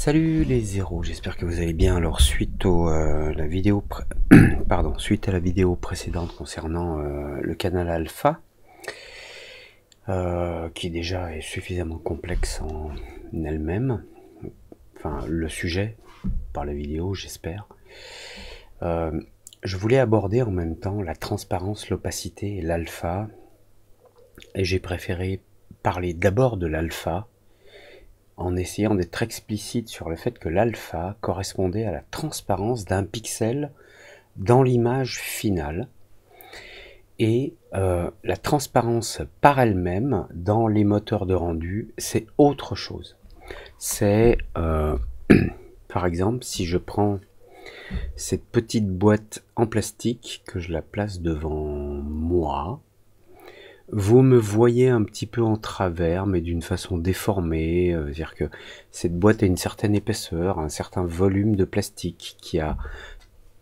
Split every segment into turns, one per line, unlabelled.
Salut les zéros, j'espère que vous allez bien. Alors suite suite à la vidéo précédente concernant le canal alpha, qui déjà est suffisamment complexe en elle-même, enfin le sujet par la vidéo j'espère, je voulais aborder en même temps la transparence, l'opacité et l'alpha, et j'ai préféré parler d'abord de l'alpha, en essayant d'être explicite sur le fait que l'alpha correspondait à la transparence d'un pixel dans l'image finale, et la transparence par elle-même dans les moteurs de rendu, c'est autre chose. C'est par exemple, si je prends cette petite boîte en plastique, que je la place devant moi, vous me voyez un petit peu en travers, mais d'une façon déformée, c'est-à-dire que cette boîte a une certaine épaisseur, un certain volume de plastique qui a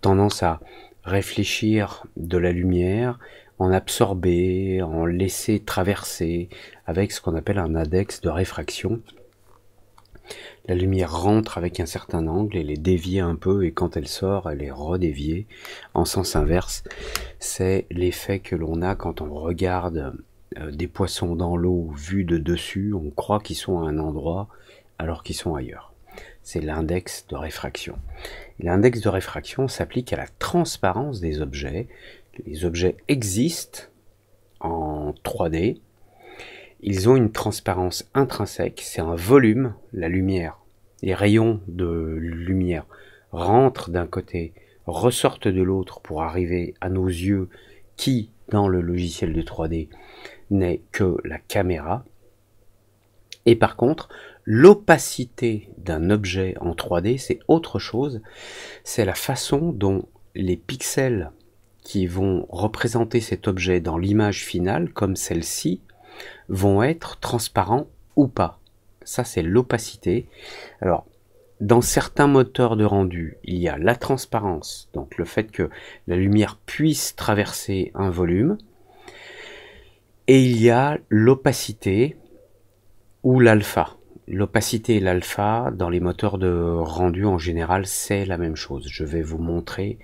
tendance à réfléchir de la lumière, en absorber, en laisser traverser, avec ce qu'on appelle un index de réfraction. La lumière rentre avec un certain angle, elle est déviée un peu, et quand elle sort, elle est redéviée en sens inverse. C'est l'effet que l'on a quand on regarde des poissons dans l'eau vus de dessus. On croit qu'ils sont à un endroit alors qu'ils sont ailleurs. C'est l'index de réfraction. L'index de réfraction s'applique à la transparence des objets. Les objets existent en 3D. Ils ont une transparence intrinsèque, c'est un volume, la lumière. Les rayons de lumière rentrent d'un côté, ressortent de l'autre pour arriver à nos yeux qui, dans le logiciel de 3D, n'est que la caméra. Et par contre, l'opacité d'un objet en 3D, c'est autre chose. C'est la façon dont les pixels qui vont représenter cet objet dans l'image finale, comme celle-ci, vont être transparents ou pas. Ça, c'est l'opacité. Alors, dans certains moteurs de rendu, il y a la transparence, donc le fait que la lumière puisse traverser un volume, et il y a l'opacité ou l'alpha. L'opacité et l'alpha, dans les moteurs de rendu en général, c'est la même chose. Je vais vous montrer.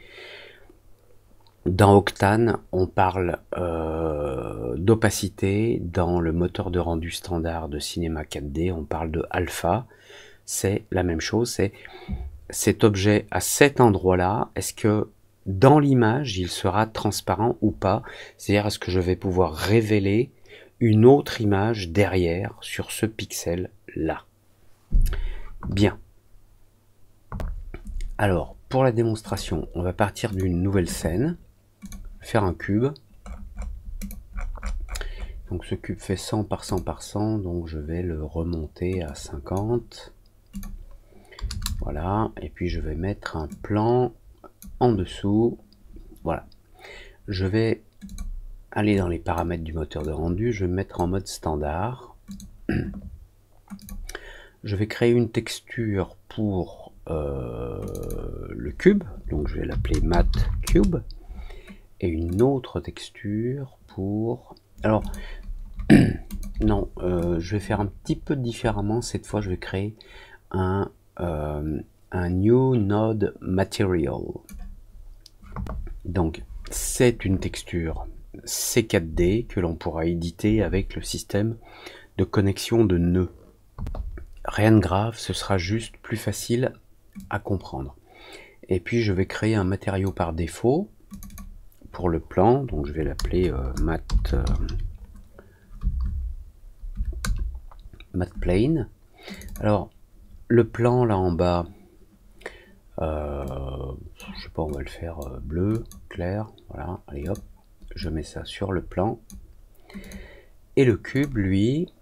Dans Octane, on parle d'opacité. Dans le moteur de rendu standard de cinéma 4D, on parle de alpha. C'est la même chose. C'est cet objet à cet endroit-là. Est-ce que dans l'image, il sera transparent ou pas? C'est-à-dire, est-ce que je vais pouvoir révéler une autre image derrière sur ce pixel-là? Bien. Alors, pour la démonstration, on va partir d'une nouvelle scène. Faire un cube. Donc ce cube fait 100 par 100 par 100, donc je vais le remonter à 50. Voilà, et puis je vais mettre un plan en dessous. Voilà. Je vais aller dans les paramètres du moteur de rendu, je vais me mettre en mode standard. Je vais créer une texture pour le cube, donc je vais l'appeler Matte Cube. Et une autre texture pour... Alors, non, je vais faire un petit peu différemment. Cette fois, je vais créer un New Node Material. Donc, c'est une texture C4D que l'on pourra éditer avec le système de connexion de nœuds. Rien de grave, ce sera juste plus facile à comprendre. Et puis, je vais créer un matériau par défaut pour le plan, donc je vais l'appeler matte plane. Alors le plan là en bas, je sais pas, on va le faire bleu clair, voilà, allez hop, je mets ça sur le plan. Et le cube, lui,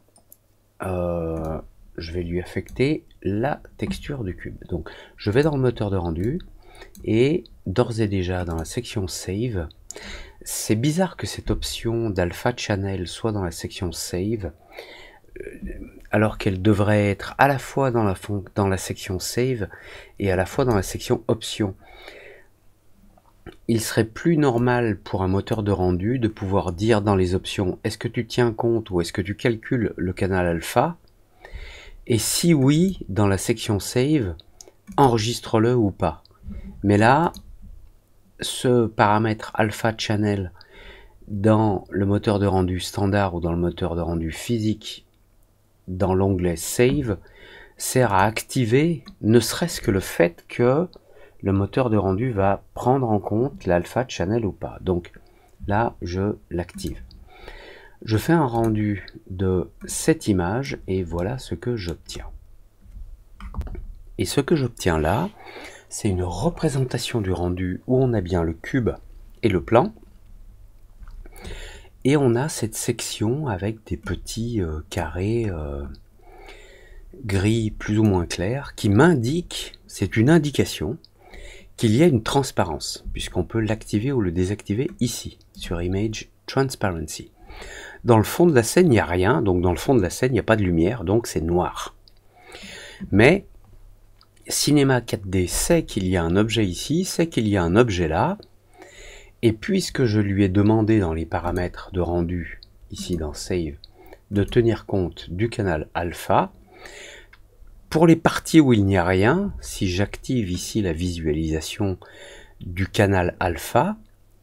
je vais lui affecter la texture du cube. Donc je vais dans le moteur de rendu, et d'ores et déjà dans la section Save, c'est bizarre que cette option d'Alpha Channel soit dans la section Save, alors qu'elle devrait être à la fois dans la section Save et à la fois dans la section Options. Il serait plus normal pour un moteur de rendu de pouvoir dire dans les options, est-ce que tu tiens compte ou est-ce que tu calcules le canal alpha, Et si oui, dans la section Save, enregistre-le ou pas. Mais là, ce paramètre alpha channel dans le moteur de rendu standard ou dans le moteur de rendu physique, dans l'onglet Save, sert à activer ne serait-ce que le fait que le moteur de rendu va prendre en compte l'alpha channel ou pas. Donc là, je l'active. Je fais un rendu de cette image et voilà ce que j'obtiens. Et ce que j'obtiens là, c'est une représentation du rendu où on a bien le cube et le plan. Et on a cette section avec des petits carrés gris plus ou moins clairs qui m'indiquent, c'est une indication, qu'il y a une transparence, puisqu'on peut l'activer ou le désactiver ici, sur Image Transparency. Dans le fond de la scène, il n'y a rien, donc dans le fond de la scène, il n'y a pas de lumière, donc c'est noir. Mais Cinema 4D sait qu'il y a un objet ici, sait qu'il y a un objet là, et puisque je lui ai demandé dans les paramètres de rendu, ici dans Save, de tenir compte du canal alpha, pour les parties où il n'y a rien, si j'active ici la visualisation du canal alpha,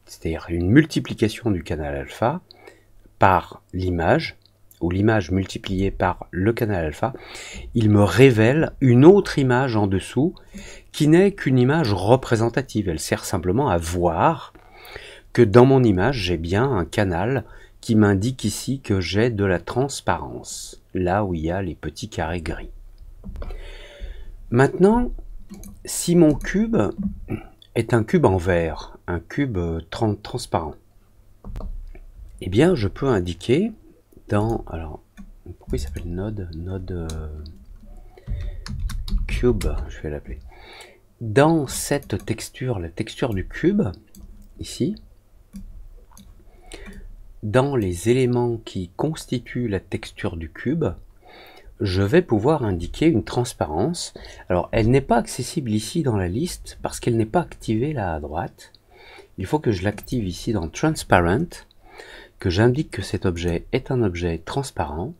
c'est-à-dire une multiplication du canal alpha par l'image, ou l'image multipliée par le canal alpha, il me révèle une autre image en dessous qui n'est qu'une image représentative. Elle sert simplement à voir que dans mon image, j'ai bien un canal qui m'indique ici que j'ai de la transparence, là où il y a les petits carrés gris. Maintenant, si mon cube est un cube en verre, un cube transparent, eh bien je peux indiquer dans, alors pourquoi il s'appelle node cube, je vais l'appeler, dans cette texture, la texture du cube, ici, dans les éléments qui constituent la texture du cube, je vais pouvoir indiquer une transparence. Alors elle n'est pas accessible ici dans la liste parce qu'elle n'est pas activée là à droite. Il faut que je l'active ici dans Transparent, que j'indique que cet objet est un objet transparent.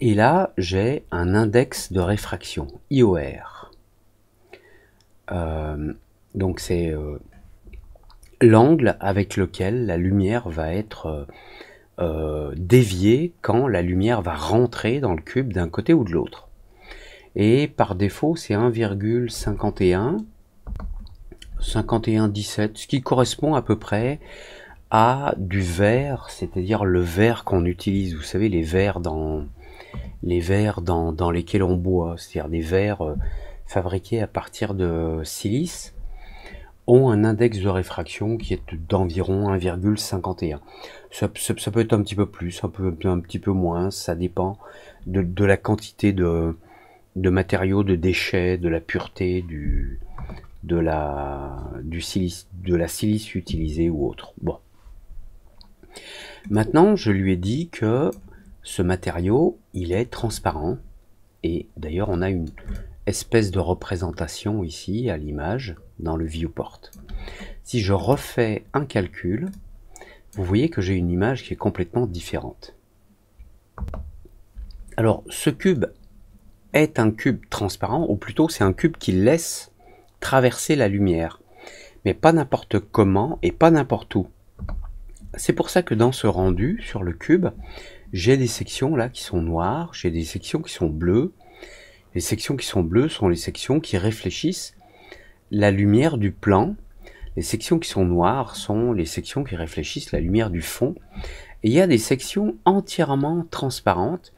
Et là, j'ai un index de réfraction, IOR. Donc c'est l'angle avec lequel la lumière va être déviée quand la lumière va rentrer dans le cube d'un côté ou de l'autre. Et par défaut, c'est 1,51, 51,17, ce qui correspond à peu près à du verre, c'est-à-dire le verre qu'on utilise, vous savez, les verres dans lesquels on boit, c'est-à-dire des verres fabriqués à partir de silice, ont un index de réfraction qui est d'environ 1,51. Ça peut être un petit peu plus, un petit peu moins, ça dépend de la quantité de matériaux, de déchets, de la pureté de la silice utilisée ou autre. Bon. Maintenant, je lui ai dit que ce matériau, il est transparent, et d'ailleurs on a une espèce de représentation ici à l'image dans le viewport. Si je refais un calcul, vous voyez que j'ai une image qui est complètement différente. Alors ce cube est un cube transparent, ou plutôt c'est un cube qui laisse traverser la lumière, mais pas n'importe comment et pas n'importe où. C'est pour ça que dans ce rendu sur le cube, j'ai des sections là qui sont noires, j'ai des sections qui sont bleues. Les sections qui sont bleues sont les sections qui réfléchissent la lumière du plan. Les sections qui sont noires sont les sections qui réfléchissent la lumière du fond. Et il y a des sections entièrement transparentes,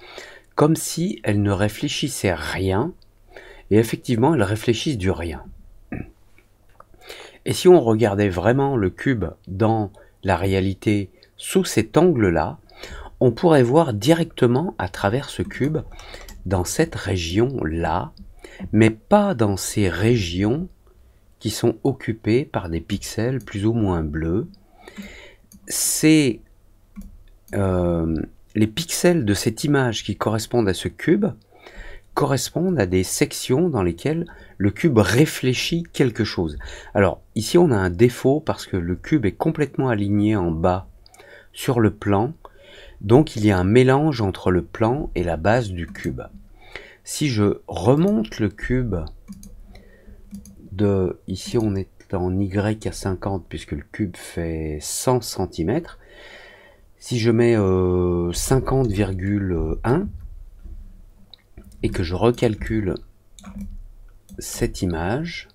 comme si elles ne réfléchissaient rien, et effectivement elles réfléchissent du rien. Et si on regardait vraiment le cube dans la réalité sous cet angle-là, on pourrait voir directement à travers ce cube dans cette région-là, mais pas dans ces régions qui sont occupées par des pixels plus ou moins bleus. C'est les pixels de cette image qui correspondent à ce cube correspondent à des sections dans lesquelles le cube réfléchit quelque chose. Alors ici on a un défaut parce que le cube est complètement aligné en bas sur le plan, donc il y a un mélange entre le plan et la base du cube. Si je remonte le cube de, ici on est en Y à 50 puisque le cube fait 100 cm, si je mets 50,1 et que je recalcule cette image,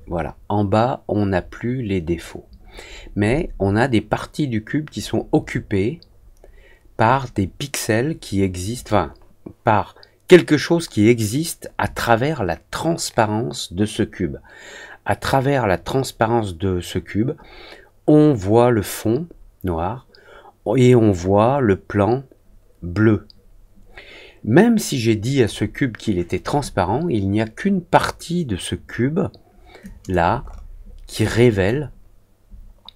voilà, en bas on n'a plus les défauts, mais on a des parties du cube qui sont occupées par des pixels qui existent, enfin par quelque chose qui existe à travers la transparence de ce cube. À travers la transparence de ce cube, on voit le fond noir et on voit le plan bleu. Même si j'ai dit à ce cube qu'il était transparent, il n'y a qu'une partie de ce cube là qui révèle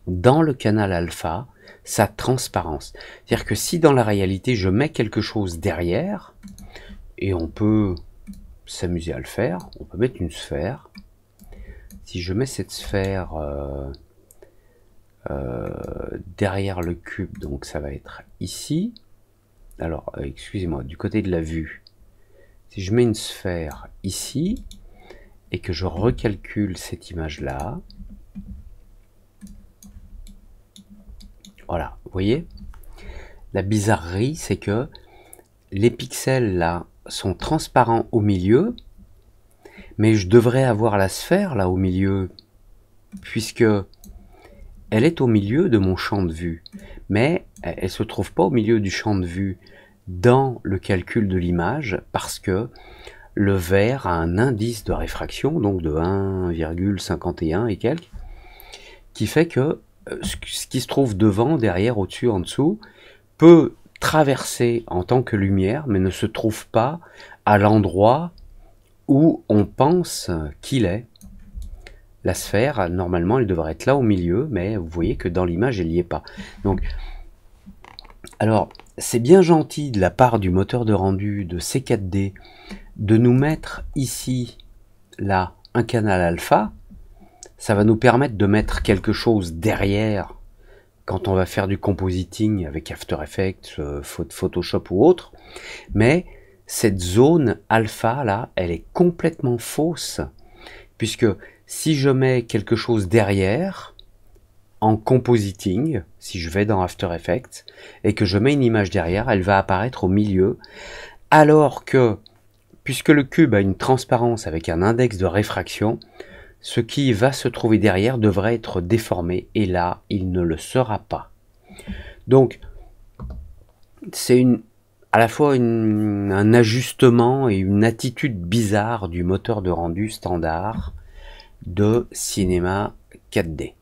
dans le canal alpha sa transparence. C'est-à-dire que si dans la réalité je mets quelque chose derrière, et on peut s'amuser à le faire, on peut mettre une sphère. Si je mets cette sphère derrière le cube, donc ça va être ici. Alors, excusez-moi, du côté de la vue, si je mets une sphère ici, et que je recalcule cette image-là, voilà, vous voyez, la bizarrerie, c'est que les pixels là sont transparents au milieu, mais je devrais avoir la sphère là au milieu, puisque elle est au milieu de mon champ de vue, mais elle ne se trouve pas au milieu du champ de vue dans le calcul de l'image, parce que le verre a un indice de réfraction, donc de 1,51 et quelques, qui fait que ce qui se trouve devant, derrière, au-dessus, en dessous, peut traverser en tant que lumière, mais ne se trouve pas à l'endroit où on pense qu'il est. La sphère, normalement, elle devrait être là au milieu, mais vous voyez que dans l'image, elle n'y est pas. Donc, alors, c'est bien gentil de la part du moteur de rendu de C4D de nous mettre ici, là, un canal alpha. Ça va nous permettre de mettre quelque chose derrière quand on va faire du compositing avec After Effects, Photoshop ou autre. Mais cette zone alpha là, elle est complètement fausse, puisque si je mets quelque chose derrière, en compositing, si je vais dans After Effects, et que je mets une image derrière, elle va apparaître au milieu, alors que, puisque le cube a une transparence avec un index de réfraction, ce qui va se trouver derrière devrait être déformé, et là, il ne le sera pas. Donc, c'est à la fois un ajustement et une attitude bizarre du moteur de rendu standard de Cinema 4D.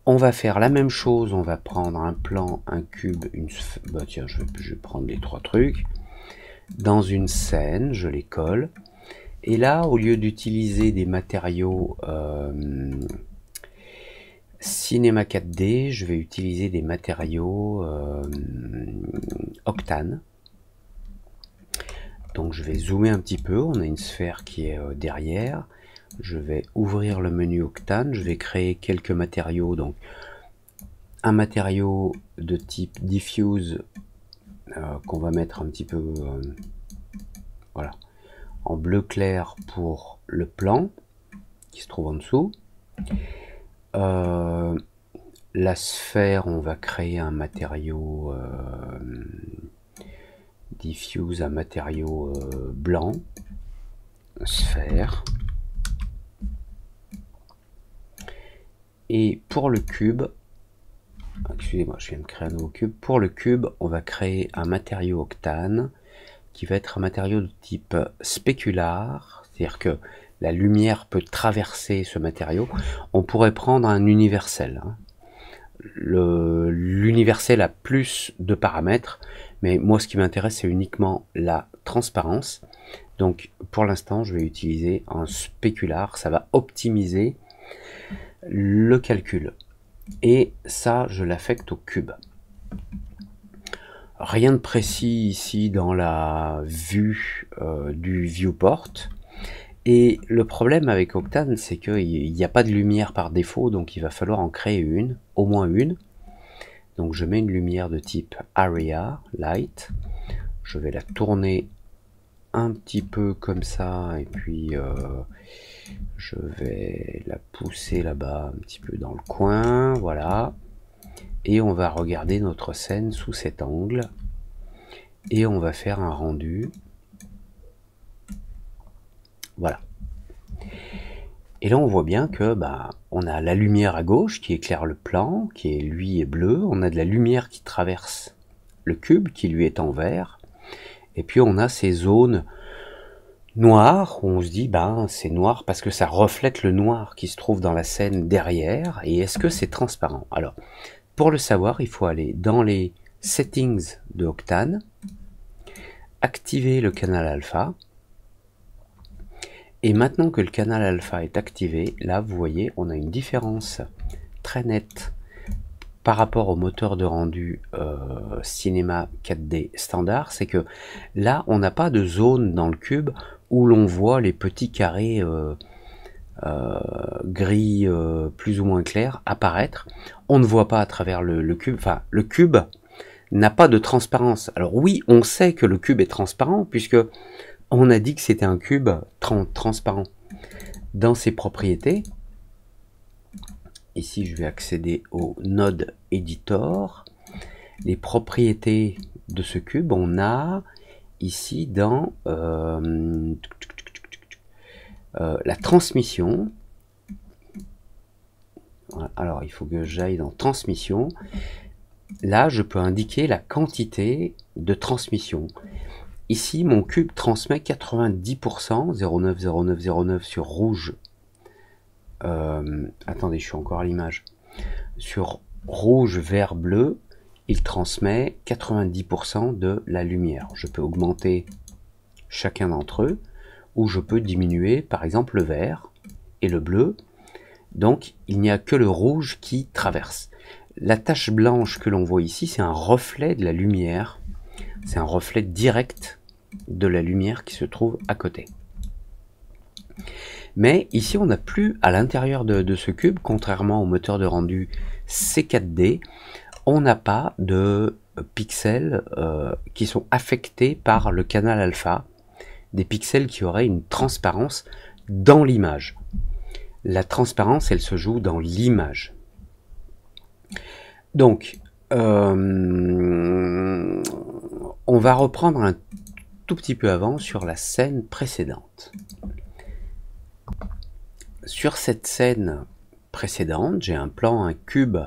On va faire la même chose, on va prendre un plan, un cube, une sphère. Bah tiens, je vais prendre les trois trucs. Dans une scène, je les colle. Et là, au lieu d'utiliser des matériaux Cinema 4D, je vais utiliser des matériaux Octane. Donc je vais zoomer un petit peu, on a une sphère qui est derrière. Je vais ouvrir le menu Octane, je vais créer quelques matériaux. Donc un matériau de type diffuse qu'on va mettre un petit peu voilà, en bleu clair pour le plan qui se trouve en dessous. La sphère, on va créer un matériau diffuse, un matériau blanc, sphère. Et pour le cube, excusez-moi, je viens de créer un nouveau cube. Pour le cube, on va créer un matériau Octane qui va être un matériau de type spécular, c'est-à-dire que la lumière peut traverser ce matériau. On pourrait prendre un universel. L'universel a plus de paramètres, mais moi ce qui m'intéresse c'est uniquement la transparence. Donc pour l'instant je vais utiliser un spécular, ça va optimiser le calcul. Et ça je l'affecte au cube. Rien de précis ici dans la vue du viewport. Et le problème avec Octane, c'est qu'il n'y a pas de lumière par défaut, donc il va falloir en créer une, au moins une. Donc je mets une lumière de type Area, Light. je vais la tourner un petit peu comme ça, et puis je vais la pousser là-bas, un petit peu dans le coin, voilà. Et on va regarder notre scène sous cet angle, et on va faire un rendu. Voilà. Et là, on voit bien que on a la lumière à gauche qui éclaire le plan, qui est lui est bleu. On a de la lumière qui traverse le cube, qui lui est en vert. Et puis on a ces zones noires où on se dit, c'est noir parce que ça reflète le noir qui se trouve dans la scène derrière. Et est-ce que c'est transparent? Alors, pour le savoir, il faut aller dans les settings de Octane, activer le canal alpha. Et maintenant que le canal alpha est activé, là vous voyez, on a une différence très nette par rapport au moteur de rendu cinéma 4D standard. C'est que là, on n'a pas de zone dans le cube où l'on voit les petits carrés gris plus ou moins clairs apparaître. On ne voit pas à travers le cube. Enfin, le cube n'a pas de transparence. Alors oui, on sait que le cube est transparent puisque on a dit que c'était un cube transparent. Dans ses propriétés, ici je vais accéder au node editor. Les propriétés de ce cube, on a ici dans la transmission. Alors il faut que j'aille dans transmission. Là je peux indiquer la quantité de transmission. Ici, mon cube transmet 90%, 090909 sur rouge. Attendez, je suis encore à l'image. Sur rouge, vert, bleu, il transmet 90% de la lumière. Je peux augmenter chacun d'entre eux, ou je peux diminuer, par exemple, le vert et le bleu. Donc, il n'y a que le rouge qui traverse. La tache blanche que l'on voit ici, c'est un reflet de la lumière. C'est un reflet direct de la lumière qui se trouve à côté. Mais ici, on n'a plus à l'intérieur de ce cube, contrairement au moteur de rendu C4D, on n'a pas de pixels qui sont affectés par le canal alpha, des pixels qui auraient une transparence dans l'image. La transparence, elle se joue dans l'image. Donc, on va reprendre un tout petit peu avant sur la scène précédente. Sur cette scène précédente, j'ai un plan, un cube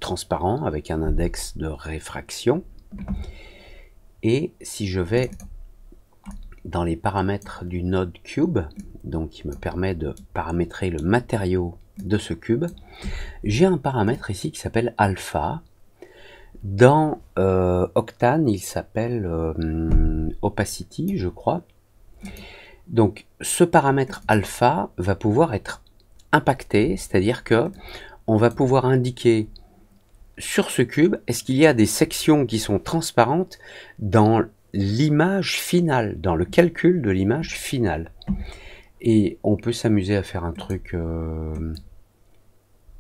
transparent avec un index de réfraction. Et si je vais dans les paramètres du node cube, donc qui me permet de paramétrer le matériau de ce cube, j'ai un paramètre ici qui s'appelle alpha. Dans Octane, il s'appelle opacity, je crois. Donc, ce paramètre alpha va pouvoir être impacté, c'est-à-dire que on va pouvoir indiquer sur ce cube, est-ce qu'il y a des sections qui sont transparentes dans l'image finale, dans le calcul de l'image finale. Et on peut s'amuser à faire un truc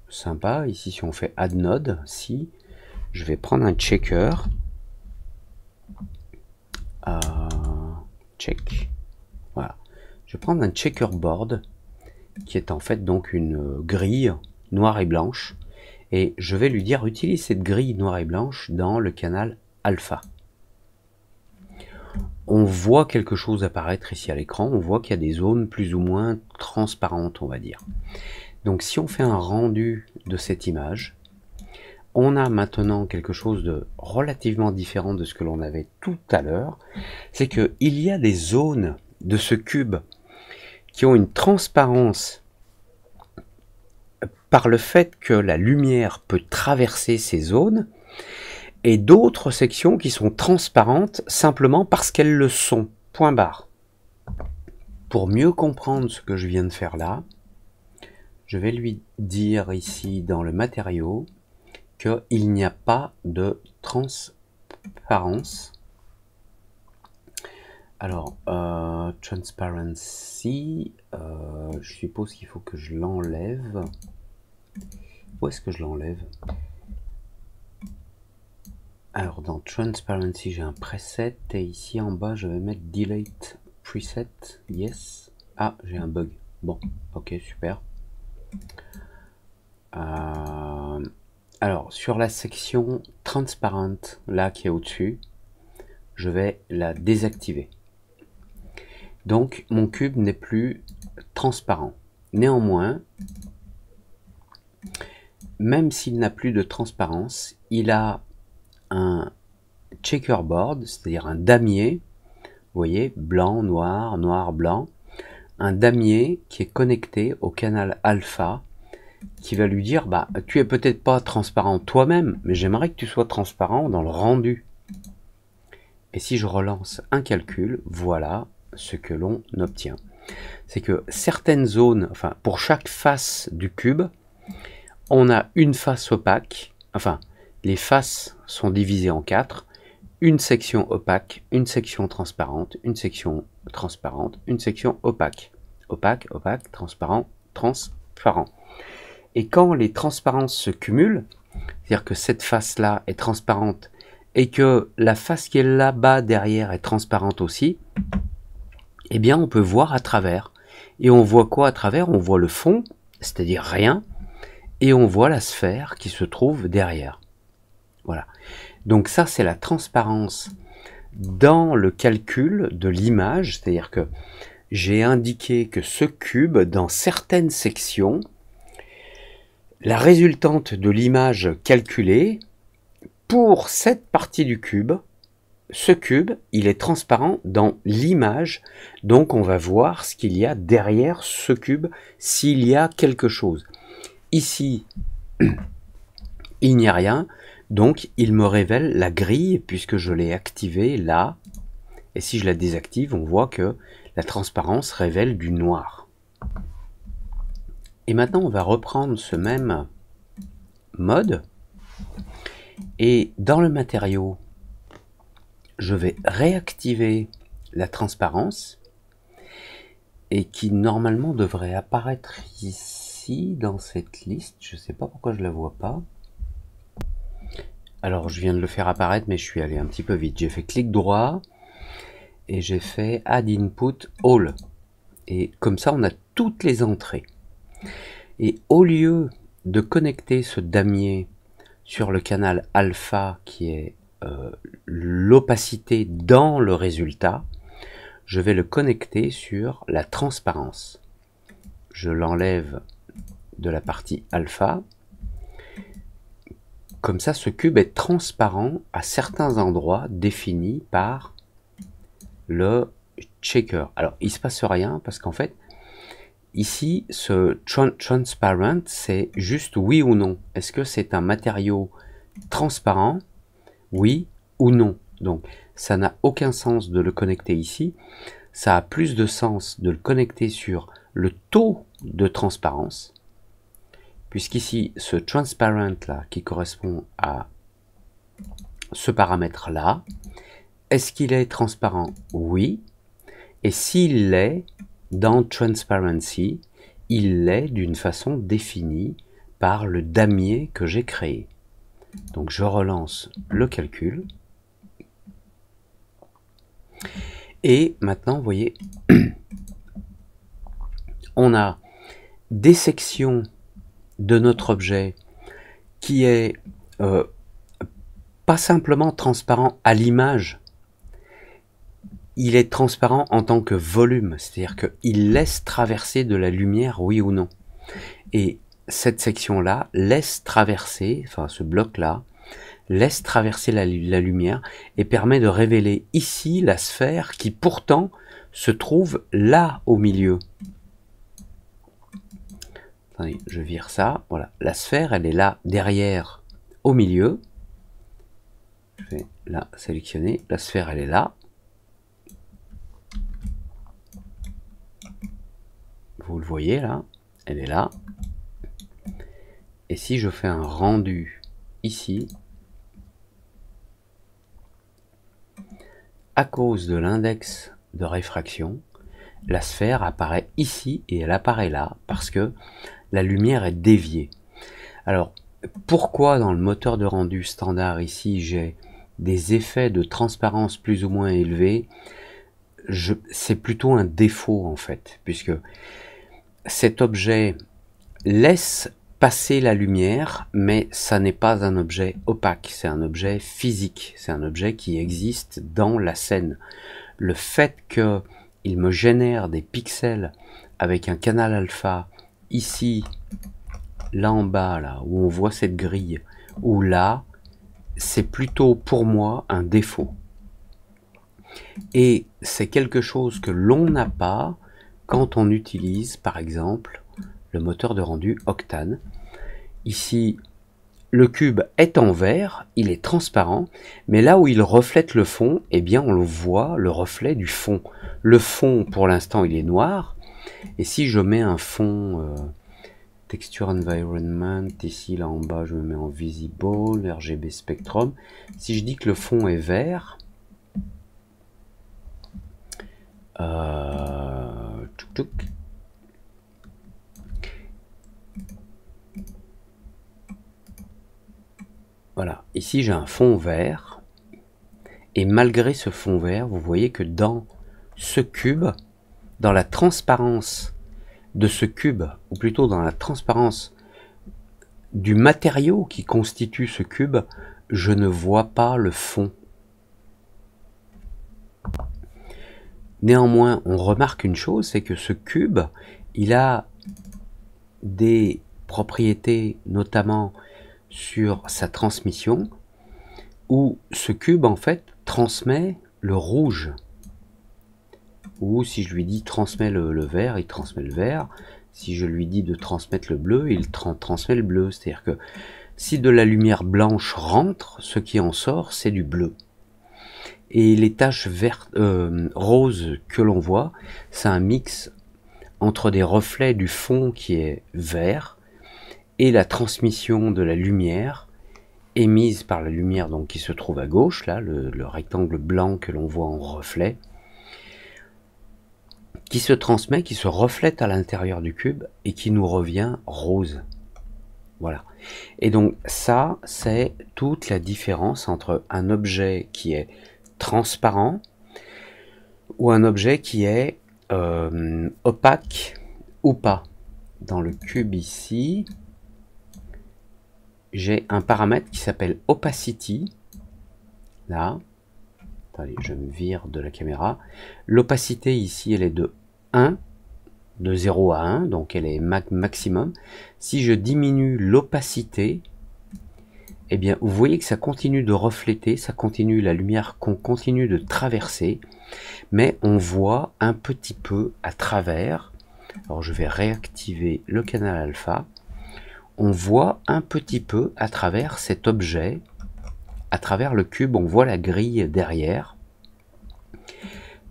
sympa. Ici, si on fait add node, si je vais prendre un checker, check, voilà, je vais prendre un checkerboard qui est en fait donc une grille noire et blanche, et je vais lui dire utilise cette grille noire et blanche dans le canal alpha. On voit quelque chose apparaître ici à l'écran, on voit qu'il y a des zones plus ou moins transparentes, on va dire. Donc si on fait un rendu de cette image, on a maintenant quelque chose de relativement différent de ce que l'on avait tout à l'heure. C'est qu'il y a des zones de ce cube qui ont une transparence par le fait que la lumière peut traverser ces zones, et d'autres sections qui sont transparentes simplement parce qu'elles le sont. Point barre. Pour mieux comprendre ce que je viens de faire là, je vais lui dire ici dans le matériau qu'il n'y a pas de transparence. Alors, transparency, je suppose qu'il faut que je l'enlève. Où est-ce que je l'enlève? Alors dans Transparency, j'ai un preset et ici en bas, je vais mettre Delete Preset. Yes. Ah, j'ai un bug. Bon, ok, super. Alors, sur la section Transparent, là qui est au-dessus, je vais la désactiver. Donc, mon cube n'est plus transparent. Néanmoins, même s'il n'a plus de transparence, il a un checkerboard, c'est-à-dire un damier, vous voyez, blanc, noir, noir, blanc, un damier qui est connecté au canal alpha, qui va lui dire, bah, tu es peut-être pas transparent toi-même, mais j'aimerais que tu sois transparent dans le rendu. Et si je relance un calcul, voilà ce que l'on obtient. C'est que certaines zones, enfin, pour chaque face du cube, on a une face opaque, enfin, les faces sont divisées en 4, une section opaque, une section transparente, une section transparente, une section opaque. Opaque, opaque, transparent, transparent. Et quand les transparences se cumulent, c'est-à-dire que cette face-là est transparente et que la face qui est là-bas derrière est transparente aussi, eh bien on peut voir à travers. Et on voit quoi à travers? On voit le fond, c'est-à-dire rien, et on voit la sphère qui se trouve derrière. Voilà. Donc ça, c'est la transparence dans le calcul de l'image, c'est-à-dire que j'ai indiqué que ce cube, dans certaines sections, la résultante de l'image calculée, pour cette partie du cube, ce cube, il est transparent dans l'image, donc on va voir ce qu'il y a derrière ce cube, s'il y a quelque chose. Ici, il n'y a rien, donc il me révèle la grille, puisque je l'ai activée là, et si je la désactive, on voit que la transparence révèle du noir. Et maintenant, on va reprendre ce même mode, et dans le matériau, je vais réactiver la transparence, et qui normalement devrait apparaître ici, dans cette liste. Je ne sais pas pourquoi je ne la vois pas. Alors, je viens de le faire apparaître, mais je suis allé un petit peu vite. J'ai fait clic droit, et j'ai fait Add Input All. Et comme ça, on a toutes les entrées. Et au lieu de connecter ce damier sur le canal alpha, qui est l'opacité dans le résultat, je vais le connecter sur la transparence. Je l'enlève de la partie alpha. Comme ça, ce cube est transparent à certains endroits définis par le checker. Alors, il ne se passe rien parce qu'en fait, ici, ce transparent, c'est juste oui ou non. Est-ce que c'est un matériau transparent? Oui ou non. Donc, ça n'a aucun sens de le connecter ici. Ça a plus de sens de le connecter sur le taux de transparence, puisqu'ici, ce transparent là, qui correspond à ce paramètre là, est-ce qu'il est transparent? Oui. Et s'il l'est, dans Transparency, il l'est d'une façon définie par le damier que j'ai créé. Donc je relance le calcul. Et maintenant, vous voyez, on a des sections de notre objet qui est pas simplement transparent à l'image, il est transparent en tant que volume, c'est-à-dire qu'il laisse traverser de la lumière, oui ou non. Et cette section-là laisse traverser, enfin ce bloc-là, laisse traverser la lumière et permet de révéler ici la sphère qui pourtant se trouve là au milieu. Attendez, je vire ça, voilà, la sphère elle est là derrière au milieu. Je vais là sélectionner, la sphère elle est là. Vous le voyez là, elle est là. Et si je fais un rendu ici, à cause de l'index de réfraction, la sphère apparaît ici et elle apparaît là parce que la lumière est déviée. Alors, pourquoi dans le moteur de rendu standard ici j'ai des effets de transparence plus ou moins élevés, c'est plutôt un défaut en fait, puisque cet objet laisse passer la lumière, mais ça n'est pas un objet opaque, c'est un objet physique, c'est un objet qui existe dans la scène. Le fait qu'il me génère des pixels avec un canal alpha, ici, là en bas, là, où on voit cette grille, ou là, c'est plutôt pour moi un défaut. Et c'est quelque chose que l'on n'a pas quand on utilise, par exemple, le moteur de rendu Octane. Ici, le cube est en vert, il est transparent, mais là où il reflète le fond, eh bien on le voit, le reflet du fond. Le fond, pour l'instant, il est noir. Et si je mets un fond Texture Environment, ici, là en bas, je me mets en Visible, RGB Spectrum. Si je dis que le fond est vert, voilà, ici j'ai un fond vert, et malgré ce fond vert, vous voyez que dans ce cube, dans la transparence de ce cube, ou plutôt dans la transparence du matériau qui constitue ce cube, je ne vois pas le fond. Néanmoins, on remarque une chose, c'est que ce cube, il a des propriétés, notamment sur sa transmission, où ce cube, en fait, transmet le rouge. Ou si je lui dis transmet le vert, il transmet le vert. Si je lui dis de transmettre le bleu, il transmet le bleu. C'est-à-dire que si de la lumière blanche rentre, ce qui en sort, c'est du bleu. Et les taches vertes, roses que l'on voit, c'est un mix entre des reflets du fond qui est vert et la transmission de la lumière émise par la lumière donc qui se trouve à gauche, là, le rectangle blanc que l'on voit en reflet, qui se transmet, qui se reflète à l'intérieur du cube et qui nous revient rose. Voilà. Et donc ça, c'est toute la différence entre un objet qui est transparent ou un objet qui est opaque ou pas. Dans le cube ici, j'ai un paramètre qui s'appelle Opacity. Là, attendez, je me vire de la caméra. L'opacité ici, elle est de 1, de 0 à 1, donc elle est maximum. Si je diminue l'opacité, eh bien, vous voyez que ça continue de refléter, ça continue, la lumière qu'on continue de traverser, mais on voit un petit peu à travers. Alors, je vais réactiver le canal alpha. On voit un petit peu à travers cet objet, à travers le cube, on voit la grille derrière,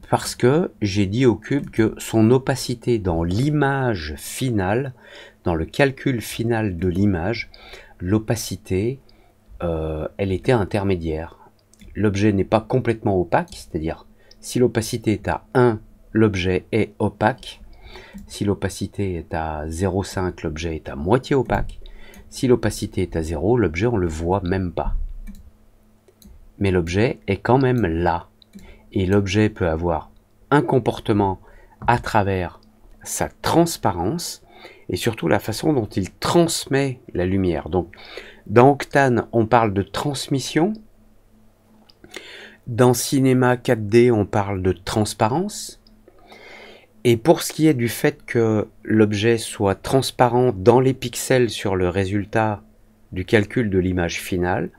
parce que j'ai dit au cube que son opacité dans l'image finale, dans le calcul final de l'image, l'opacité, elle était intermédiaire. L'objet n'est pas complètement opaque, c'est-à-dire si l'opacité est à 1, l'objet est opaque. Si l'opacité est à 0,5, l'objet est à moitié opaque. Si l'opacité est à 0, l'objet on le voit même pas. Mais l'objet est quand même là. Et l'objet peut avoir un comportement à travers sa transparence et surtout la façon dont il transmet la lumière. Donc, dans Octane, on parle de transmission. Dans Cinema 4D, on parle de transparence. Et pour ce qui est du fait que l'objet soit transparent dans les pixels sur le résultat du calcul de l'image finale,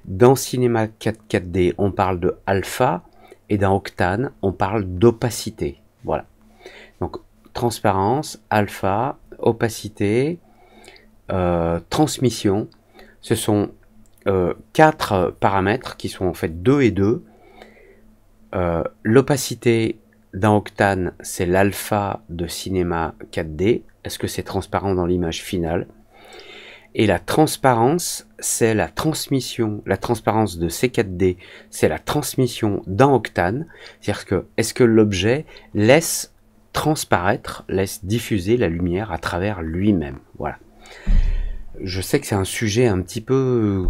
dans Cinema 4D, on parle de alpha, et dans Octane, on parle d'opacité. Voilà. Donc, transparence, alpha, opacité, transmission, ce sont 4 paramètres qui sont en fait 2 et 2. L'opacité dans Octane, c'est l'alpha de Cinema 4D. Est-ce que c'est transparent dans l'image finale? Et la transparence, c'est la transmission. La transparence de C4D, c'est la transmission dans Octane. C'est-à-dire que, est-ce que l'objet laisse transparaître, laisse diffuser la lumière à travers lui-même? Voilà. Je sais que c'est un sujet un petit peu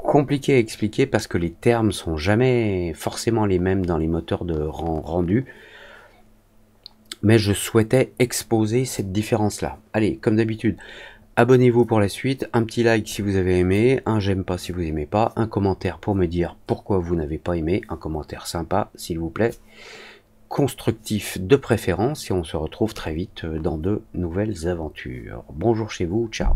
compliqué à expliquer parce que les termes sont jamais forcément les mêmes dans les moteurs de rendu. Mais je souhaitais exposer cette différence-là. Allez, comme d'habitude, abonnez-vous pour la suite, un petit like si vous avez aimé, un j'aime pas si vous aimez pas, un commentaire pour me dire pourquoi vous n'avez pas aimé, un commentaire sympa s'il vous plaît, constructif de préférence, et on se retrouve très vite dans de nouvelles aventures. Bonjour chez vous, ciao.